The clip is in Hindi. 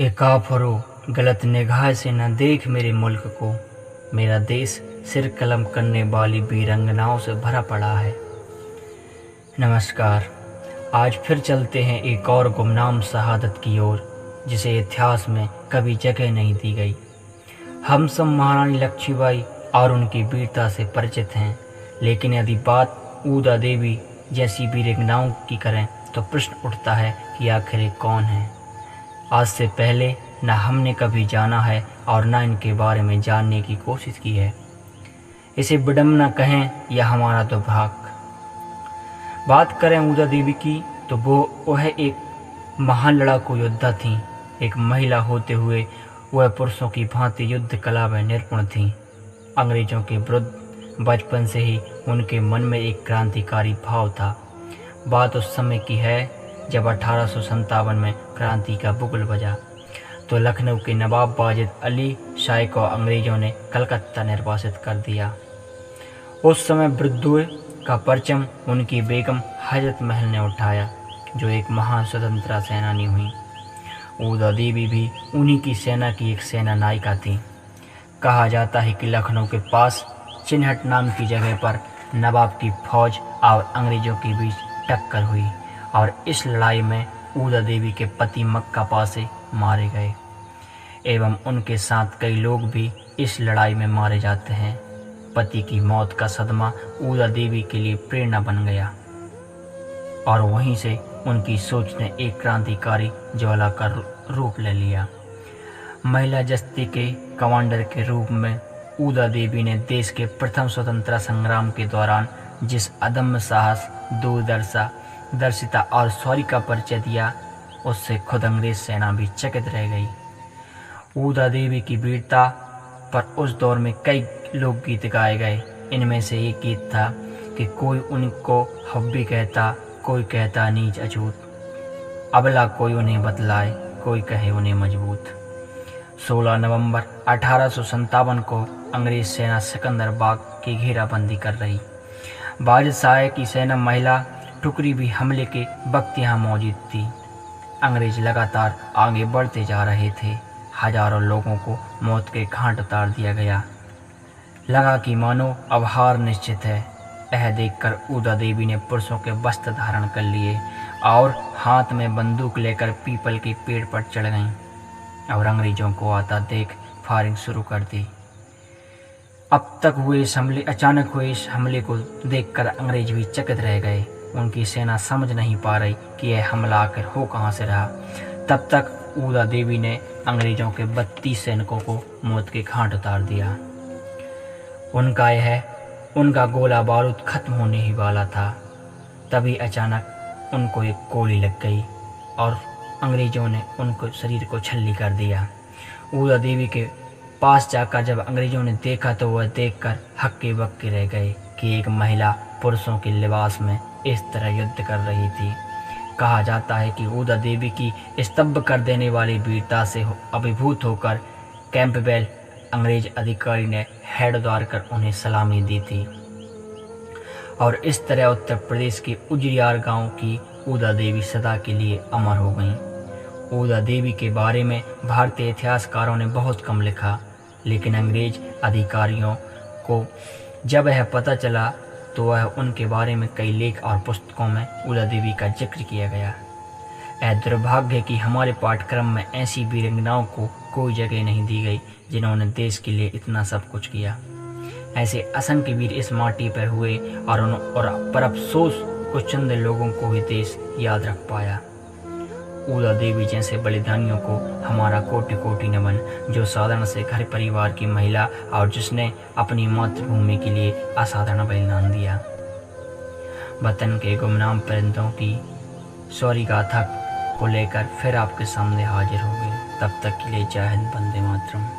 ए काफिरो, गलत निगाह से न देख मेरे मुल्क को। मेरा देश सिर कलम करने वाली वीरंगनाओं से भरा पड़ा है। नमस्कार। आज फिर चलते हैं एक और गुमनाम शहादत की ओर, जिसे इतिहास में कभी जगह नहीं दी गई। हम सब महारानी लक्ष्मीबाई और उनकी वीरता से परिचित हैं, लेकिन यदि बात ऊदा देवी जैसी वीरंगनाओं की करें तो प्रश्न उठता है कि आखिर ये कौन है। आज से पहले न हमने कभी जाना है और न इनके बारे में जानने की कोशिश की है। इसे विडंबना कहें या हमारा दुर्भाग्य। बात करें ऊदा देवी की तो वह एक महान लड़ाकू योद्धा थीं। एक महिला होते हुए वह पुरुषों की भांति युद्ध कला में निपुण थीं। अंग्रेजों के विरुद्ध बचपन से ही उनके मन में एक क्रांतिकारी भाव था। बात उस समय की है जब 1857 में क्रांति का बुगल बजा तो लखनऊ के नवाब वाजिद अली शाह को अंग्रेजों ने कलकत्ता निर्वासित कर दिया। उस समय विद्रोह का परचम उनकी बेगम हजरत महल ने उठाया, जो एक महान स्वतंत्रता सेनानी हुई। ऊदा देवी भी उन्हीं की सेना की एक सेना नायिका थी। कहा जाता है कि लखनऊ के पास चिन्हट नाम की जगह पर नवाब की फौज और अंग्रेजों के बीच टक्कर हुई और इस लड़ाई में ऊदा देवी के पति मक्का पासे मारे गए एवं उनके साथ कई लोग भी इस लड़ाई में मारे जाते हैं। पति की मौत का सदमा ऊदा देवी के लिए प्रेरणा बन गया और वहीं से उनकी सोच ने एक क्रांतिकारी ज्वाला का रूप ले लिया। महिला जस्ती के कमांडर के रूप में ऊदा देवी ने देश के प्रथम स्वतंत्रता संग्राम के दौरान जिस अदम्य साहस, दूरदर्शिता और शौर्य का परिचय दिया, उससे खुद अंग्रेज सेना भी चकित रह गई। ऊदा देवी की वीरता पर उस दौर में कई लोकगीत गाए गए। इनमें से एक गीत था कि कोई उनको हव्वी कहता, कोई कहता नीच अछूत, अबला कोई उन्हें बतलाए, कोई कहे उन्हें मजबूत। 16 नवंबर 1857 को अंग्रेज सेना सिकंदराबाद की घेराबंदी कर रही। वाजिद शाह की सेना महिला टुकड़ी भी हमले के वक्त यहाँ मौजूद थी। अंग्रेज लगातार आगे बढ़ते जा रहे थे। हजारों लोगों को मौत के घाट उतार दिया गया। लगा कि मानो अब हार निश्चित है। यह देखकर ऊदा देवी ने पुरुषों के वस्त्र धारण कर लिए और हाथ में बंदूक लेकर पीपल के पेड़ पर चढ़ गईं और अंग्रेजों को आता देख फायरिंग शुरू कर दी। अचानक हुए इस हमले को देखकर अंग्रेज भी चकित रह गए। उनकी सेना समझ नहीं पा रही कि यह हमला आखिर हो कहां से रहा। तब तक ऊदा देवी ने अंग्रेजों के 32 सैनिकों को मौत के घाट उतार दिया। उनका गोला बारूद खत्म होने ही वाला था। तभी अचानक उनको एक गोली लग गई और अंग्रेजों ने उनको शरीर को छल्ली कर दिया। ऊदा देवी के पास जाकर जब अंग्रेजों ने देखा तो वह देखकर हक्के बक्के रह गए कि एक महिला पुरुषों के लिबास में इस तरह युद्ध कर रही थी। कहा जाता है कि ऊदा देवी की स्तब्ध कर देने वाली वीरता से अभिभूत होकर कैंपबेल अंग्रेज अधिकारी ने हेड उतार कर उन्हें सलामी दी थी और इस तरह उत्तर प्रदेश के उजियार गांव की ऊदा देवी सदा के लिए अमर हो गईं। ऊदा देवी के बारे में भारतीय इतिहासकारों ने बहुत कम लिखा, लेकिन अंग्रेज अधिकारियों को जब यह पता चला तो वह उनके बारे में कई लेख और पुस्तकों में ऊदा देवी का जिक्र किया गया। यह दुर्भाग्य है कि हमारे पाठ्यक्रम में ऐसी वीरंगनाओं को कोई जगह नहीं दी गई जिन्होंने देश के लिए इतना सब कुछ किया। ऐसे असंख्य वीर इस माटी पर हुए और पर अफसोस कुछ चंद लोगों को ही देश याद रख पाया। ऊदा देवी जैसे बलिदानियों को हमारा कोटि कोटि नमन, जो साधारण से घर परिवार की महिला और जिसने अपनी मातृभूमि के लिए असाधारण बलिदान दिया। वतन के गुमनाम परिंदों की शौर्य गाथा को लेकर फिर आपके सामने हाजिर होंगे। तब तक के लिए जय हिंद, वंदे मातरम।